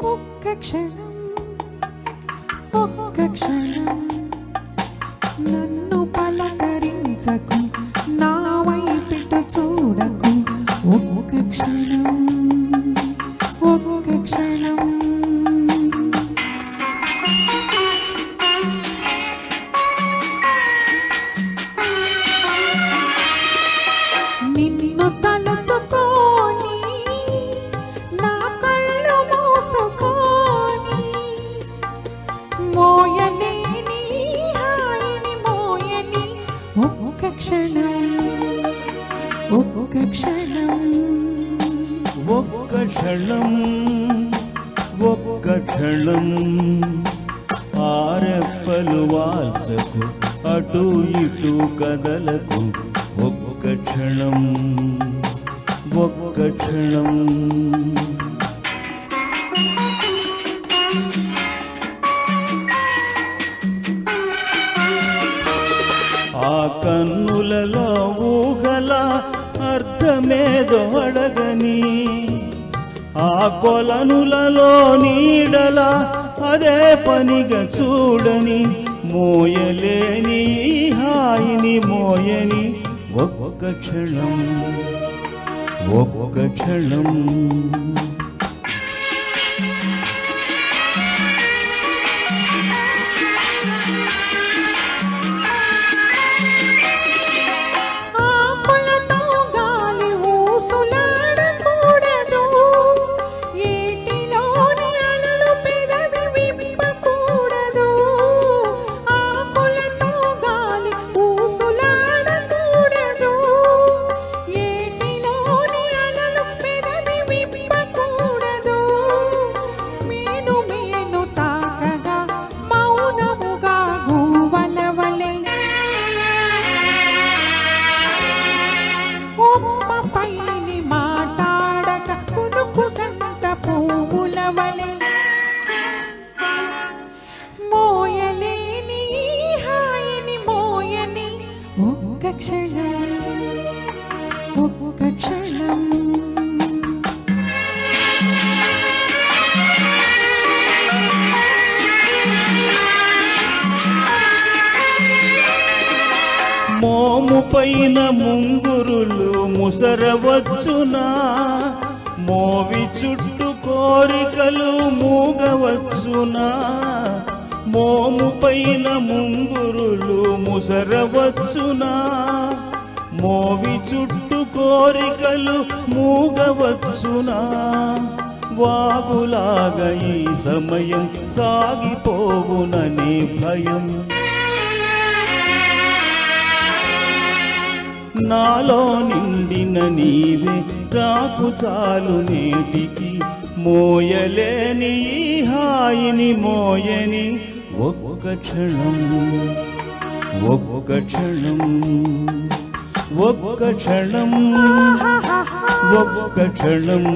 ఒక్క క్షణం ఒక్క క్షణం నన్ను పలకరించకు నా వైపు చూడకు ఒక్క క్షణం ఒక్క క్షణం నిన్ను తలచుకొని నా కళ్ళు మూసుకొని మోయలేని హాయిని మోయని ఒక్క క్షణం ఒక్క క్షణం ఒక్క క్షణం ఒక్క క్షణం ఆరెప్పలు వాల్చకు అటు ఇటు కదలకు ఒక్క క్షణం ఒక్క క్షణం ఆ కన్నులలో ఊహల అర్థమేదో అడగని ఆ కొలనులలో నీడల అదే పనిగా చూడని మోయలేని హాయిని మోయని ఒక్క క్షణం ఒక్క క్షణం మోయలేని హాయిని మోయని ఒక్క క్షణం ఒక్క క్షణం మోము పైన ముంగురులు ముసరవచ్చునా మోవి చుట్టూ కోరికలు మూగవచ్చునా మోము పైన ముంగురులు ముసరవచ్చునా మోవి చుట్టూ కోరికలు మూగవచ్చునా వాగులాగా ఈ సమయం సాగిపోవుననే భయం నాలో నిండిన నీవే రాకు చాలు నేటికి మోయలేని హాయిని మోయని ఒక్క క్షణం ఒక్క క్షణం ఒక్క క్షణం ఒక్క క్షణం